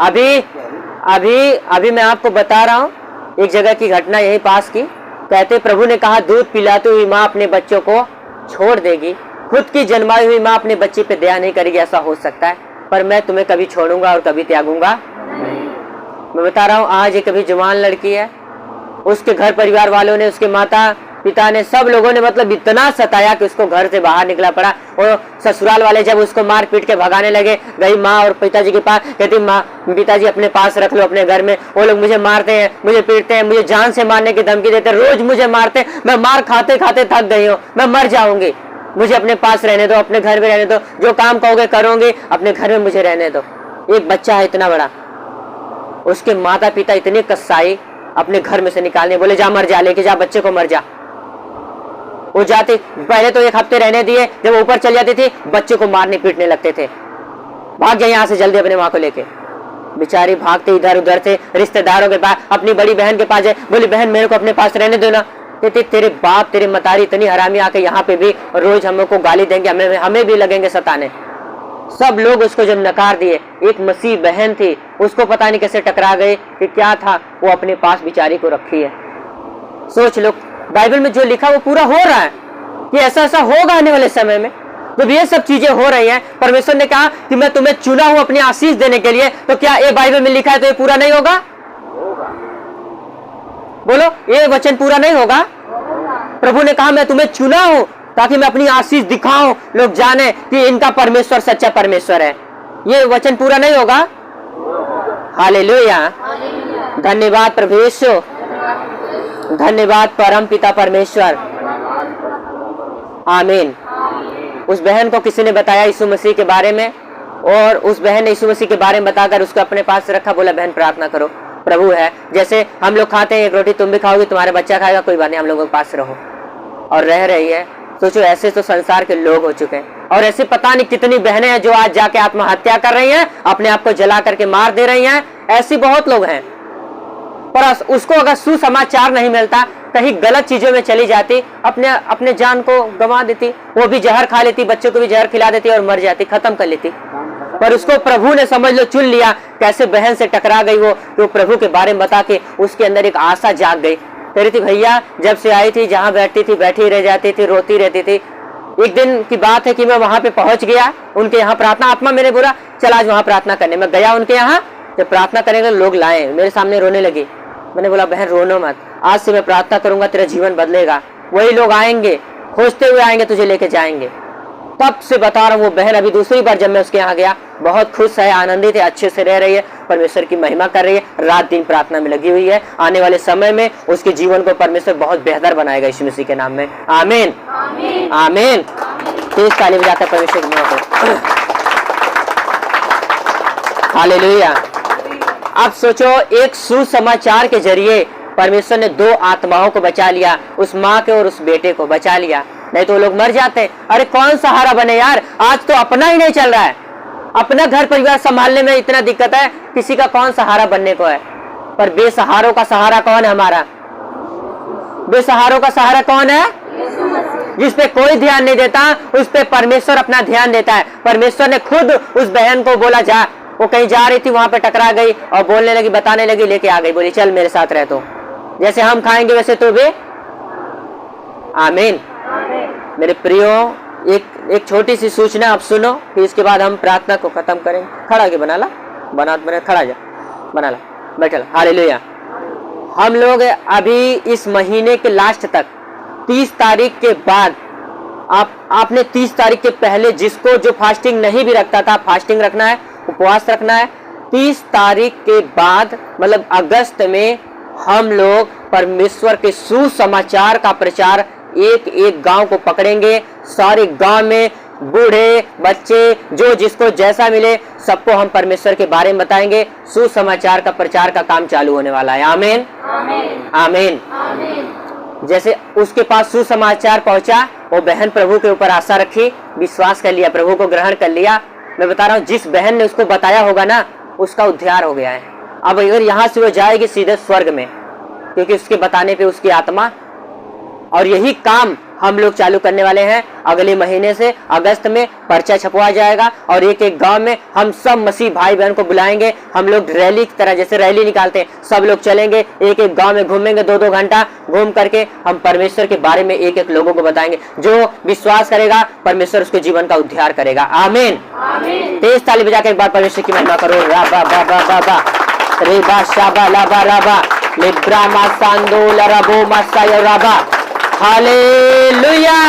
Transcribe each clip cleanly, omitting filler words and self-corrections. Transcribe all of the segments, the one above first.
अभी अभी अभी मैं आपको बता रहा हूँ एक जगह की घटना यही पास की। कहते प्रभु ने कहा दूध पिलाती हुई माँ अपने बच्चों को छोड़ देगी, खुद की जन्माई हुई माँ अपने बच्चे पे दया नहीं करेगी, ऐसा हो सकता है, पर मैं तुम्हें कभी छोड़ूंगा और कभी त्यागूंगा। मैं बता रहा हूँ आज एक अभी जवान लड़की है, उसके घर परिवार वालों ने, उसके माता पिता ने, सब लोगों ने मतलब इतना सताया कि उसको घर से बाहर निकला पड़ा। और ससुराल वाले जब उसको मार पीट के भगाने लगे, गई माँ और पिताजी के पास, कहती माँ पिताजी अपने पास रख लो अपने घर में, वो लोग मुझे मारते हैं, मुझे पीटते हैं, मुझे जान से मारने की धमकी देते हैं, रोज मुझे मारते हैं, मैं मार खाते खाते थक गई हूँ, मैं मर जाऊंगी, मुझे अपने पास रहने दो, अपने घर में रहने दो, जो काम कहोगे करोगे, अपने घर में मुझे रहने दो। एक बच्चा है इतना बड़ा, उसके माता पिता इतने कसाई अपने घर में से निकालने, बोले जा मर जा, लेके जा बच्चे को, मर जा। वो जाते, पहले तो एक हफ्ते रहने दिए, जब ऊपर चल जाती थी बच्चे को मारने पीटने लगते थे, भाग जाए यहाँ से जल्दी अपने माँ को लेके। बेचारी भागते इधर उधर से रिश्तेदारों के पास, अपनी बड़ी बहन के पास जाए, बोली बहन मेरे को अपने पास रहने दो ना। कहते तेरे बाप तेरे मतारी इतनी हरामी आके यहाँ पे भी रोज हमको गाली देंगे, हमें भी लगेंगे सताने। सब लोग उसको जब नकार दिए, एक मसीह बहन थी, उसको पता नहीं कैसे टकरा गए कि क्या था, वो अपने पास बेचारी को रखी है। सोच लो बाइबल में जो लिखा वो पूरा हो रहा है कि ऐसा ऐसा होगा आने वाले समय में। तो ये सब चीजें हो रही हैं, परमेश्वर ने कहा कि मैं तुम्हें चुना हूं अपनी आशीष देने के लिए, तो क्या ये बाइबल में लिखा है तो ये पूरा नहीं होगा? बोलो ये वचन पूरा नहीं होगा? प्रभु ने कहा मैं तुम्हें चुना हूं ताकि मैं अपनी आशीष दिखाऊं, लोग जाने कि इनका परमेश्वर सच्चा परमेश्वर है। ये वचन पूरा नहीं होगा? हालेलुया, धन्यवाद प्रभु यीशु, धन्यवाद परम पिता परमेश्वर, आमीन। उस बहन को किसी ने बताया यीशु मसीह के बारे में, और उस बहन ने यीशु मसीह के बारे में बताकर उसको अपने पास रखा, बोला बहन प्रार्थना करो, प्रभु है, जैसे हम लोग खाते हैं एक रोटी तुम भी खाओगे, तुम्हारा बच्चा खाएगा, कोई बात नहीं, हम लोगों के पास रहो। और रह रही है। सोचो ऐसे तो संसार के लोग हो चुके हैं, और ऐसे पता नहीं कितनी बहनें हैं जो आज जाके आत्महत्या कर रही हैं, अपने आप को जला करके मार दे रही हैं, ऐसी बहुत लोग हैं। पर उसको अगर सुसमाचार नहीं मिलता, कहीं गलत चीजों में चली जाती, अपने जान को गंवा देती, वो भी जहर खा लेती, बच्चों को भी जहर खिला देती और मर जाती, खत्म कर लेती। पर उसको प्रभु ने समझ लो चुन लिया, कैसे बहन से टकरा गई वो प्रभु के बारे में बता के उसके अंदर एक आशा जाग गई। कह रही थी भैया जब से आई थी, जहाँ बैठती थी बैठी रह जाती थी, रोती रहती थी। एक दिन की बात है कि मैं वहां पे पहुंच गया, उनके यहाँ प्रार्थना, आत्मा मैंने बोला चल आज वहां प्रार्थना करने। मैं गया उनके यहाँ, जब प्रार्थना करेंगे लोग लाए, मेरे सामने रोने लगी। मैंने बोला बहन रोनो मत, आज से मैं प्रार्थना करूंगा, तेरा जीवन बदलेगा। वही लोग आएंगे, खोजते हुए आएंगे, तुझे लेके जाएंगे। तब से बता रहा हूँ, वो बहन अभी दूसरी बार जब मैं उसके यहाँ गया, बहुत खुश है, आनंदित है, अच्छे से रह रही है, परमेश्वर की महिमा कर रही है, रात दिन प्रार्थना में लगी हुई है। आने वाले समय में उसके जीवन को परमेश्वर बहुत बेहतर बनाएगा यीशु मसीह के नाम में, आमीन आमीन। तेज ताली बजाकर परमेश्वर की महिमा करो, हालेलुया। अब सोचो एक सुसमाचार के जरिए परमेश्वर ने दो आत्माओं को बचा लिया, उस माँ के और उस बेटे को बचा लिया, नहीं तो लोग मर जाते। अरे कौन सहारा बने यार, आज तो अपना ही नहीं चल रहा है, अपना घर परिवार संभालने में इतना दिक्कत है, किसी का कौन सहारा बनने को है। पर बेसहारों का सहारा कौन है हमारा? बेसहारों का सहारा कौन है? जिस पे कोई ध्यान नहीं देता, उस पे परमेश्वर अपना ध्यान देता है। परमेश्वर ने खुद उस बहन को बोला जा, वो कहीं जा रही थी, वहां पे टकरा गई और बोलने लगी, बताने लगी, लेके आ गई, बोली चल मेरे साथ रह, तो जैसे हम खाएंगे वैसे तू भी, आमीन। मेरे प्रियो एक छोटी सी सूचना आप सुनो, फिर इसके बाद हम प्रार्थना को खत्म करेंगे। खड़ा के बना खड़ा जा, बना ला, बैठा, हालेलुया। हम लोग अभी इस महीने के लास्ट तक 30 तारीख के बाद, आपने 30 तारीख के पहले जिसको जो फास्टिंग नहीं भी रखता था, फास्टिंग रखना है, उपवास रखना है। 30 तारीख के बाद मतलब अगस्त में हम लोग परमेश्वर के सुसमाचार का प्रचार एक एक गांव को पकड़ेंगे। सारे गांव में बूढ़े बच्चे जो जिसको जैसा मिले सबको हम परमेश्वर के बारे में बताएंगे। सुसमाचार का प्रचार का काम चालू होने वाला है, आमीन आमीन। जैसे उसके पास सुसमाचार पहुंचा, वो बहन प्रभु के ऊपर आशा रखी, विश्वास कर लिया, प्रभु को ग्रहण कर लिया। मैं बता रहा हूँ जिस बहन ने उसको बताया होगा ना, उसका उद्धार हो गया है। अब अगर यहाँ से वो जाएगी सीधे स्वर्ग में, क्योंकि उसके बताने पे उसकी आत्मा, और यही काम हम लोग चालू करने वाले हैं अगले महीने से। अगस्त में पर्चा छपवा जाएगा और एक एक गांव में हम सब मसीह भाई बहन को बुलाएंगे। हम लोग रैली की तरह, जैसे रैली निकालते हैं, सब लोग चलेंगे, एक एक गांव में घूमेंगे, 2-2 घंटा घूम करके हम परमेश्वर के बारे में एक एक लोगों को बताएंगे। जो विश्वास करेगा परमेश्वर उसके जीवन का उद्धार करेगा। आमीन। तेज ताली बजा के एक बार परमेश्वर की महिमा करो। राबा बाबा बाबा रेबा शाबा लाबा राबा लिब्रा मासांदो लराबो मासायो राबा। हालेलुया,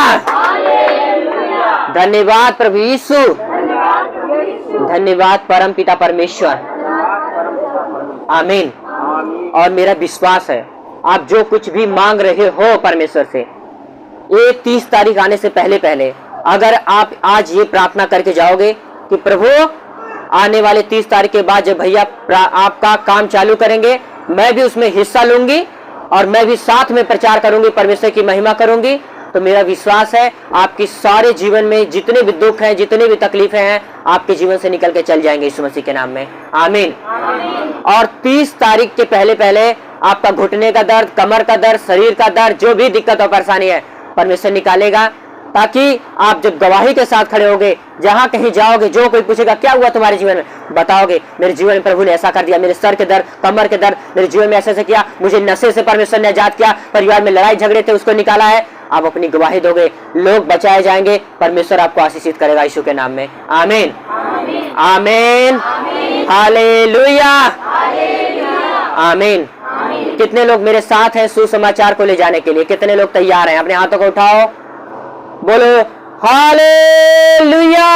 धन्यवाद प्रभु यीशु, धन्यवाद परम पिता परमेश्वर। आमीन। और मेरा विश्वास है आप जो कुछ भी मांग रहे हो परमेश्वर से, ये 30 तारीख आने से पहले पहले अगर आप आज ये प्रार्थना करके जाओगे कि प्रभु आने वाले 30 तारीख के बाद जब भैया आपका काम चालू करेंगे, मैं भी उसमें हिस्सा लूंगी और मैं भी साथ में प्रचार करूंगी, परमेश्वर की महिमा करूंगी, तो मेरा विश्वास है आपकी सारे जीवन में जितने भी दुख हैं, जितने भी तकलीफें हैं, आपके जीवन से निकल के चल जाएंगे यीशु मसीह के नाम में। आमीन। और 30 तारीख के पहले पहले आपका घुटने का दर्द, कमर का दर्द, शरीर का दर्द, जो भी दिक्कत और परेशानी है परमेश्वर निकालेगा, ताकि आप जब गवाही के साथ खड़े होगे, जहां कहीं जाओगे, जो कोई पूछेगा क्या हुआ तुम्हारे जीवन में, बताओगे मेरे जीवन में प्रभु ने ऐसा कर दिया, मेरे सर के दर्द, कमर के दर्द, मेरे जीवन में ऐसे किया, मुझे नशे से परमेश्वर ने आजाद किया, परिवार में लड़ाई झगड़े थे उसको निकाला है। आप अपनी गवाही दोगे, लोग बचाए जाएंगे, परमेश्वर आपको आशीषित करेगा यीशु के नाम में। आमीन, आमीन, हालेलुया, आमीन। कितने लोग मेरे साथ हैं सुसमाचार को ले जाने के लिए? कितने लोग तैयार हैं? अपने हाथों को उठाओ, बोलो हालेलुया,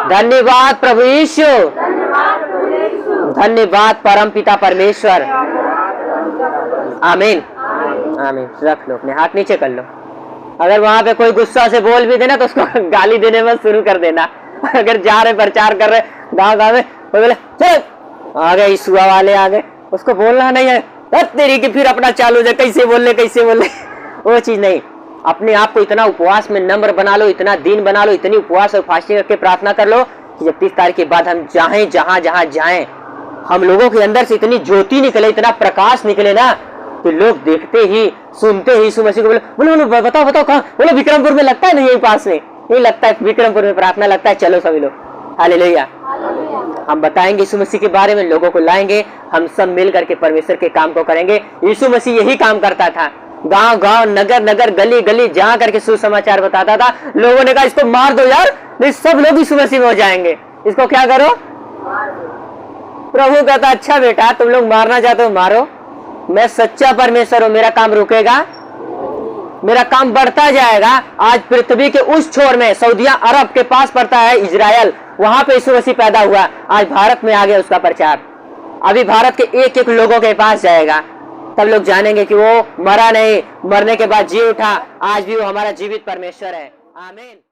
धन्यवाद प्रभु यीशु, धन्यवाद परम पिता परमेश्वर। आमीन, आमीन। रख लो, अपने हाथ नीचे कर लो। अगर वहां पे कोई गुस्सा से बोल भी देना तो उसको गाली देने में शुरू कर देना। अगर जा रहे प्रचार कर रहे गाँव गाँव में, कोई बोले चल आ गए ईसुआ वाले आ गए, उसको बोलना नहीं है तेरी की, फिर अपना चालू हो जाए कैसे बोलने कैसे बोलने, वो चीज नहीं। अपने आप को इतना उपवास में नम्र बना लो, इतना दिन बना लो, इतनी उपवास और फास्टिंग करके प्रार्थना कर लो कि जब 30 तारीख के बाद हम जाएं, जहां जाएं, हम लोगों के अंदर से इतनी ज्योति निकले, इतना प्रकाश निकले ना, तो लोग देखते ही सुनते ही यीशु मसीह को बोलो बताओ बताओ कहाँ, बोलो विक्रमपुर में लगता है, नहीं यही पास में नहीं लगता है, विक्रमपुर में प्रार्थना लगता है, चलो सभी लोग। हालेलुया। हम बताएंगे यीशु मसीह के बारे में, लोगों को लाएंगे, हम सब मिल करके परमेश्वर के काम को करेंगे। यीशु मसीह यही काम करता था, गांव गांव, नगर नगर, गली गली जा करके सुसमाचार बताता था। लोगों ने कहा इसको मार दो यार, नहीं सब लोग यीशु मसीह में हो जाएंगे, इसको क्या करो? प्रभु कहता अच्छा बेटा, तुम लोग मारना चाहते हो मारो, मैं सच्चा परमेश्वर हूं, मेरा काम रुकेगा, मेरा काम बढ़ता जाएगा। आज पृथ्वी के उस छोर में, सऊदिया अरब के पास पड़ता है इजराइल, वहां पे यीशु मसीह पैदा हुआ, आज भारत में आ गया उसका प्रचार। अभी भारत के एक एक लोगों के पास जाएगा, तब लोग जानेंगे कि वो मरा नहीं, मरने के बाद जी उठा, आज भी वो हमारा जीवित परमेश्वर है। आमीन।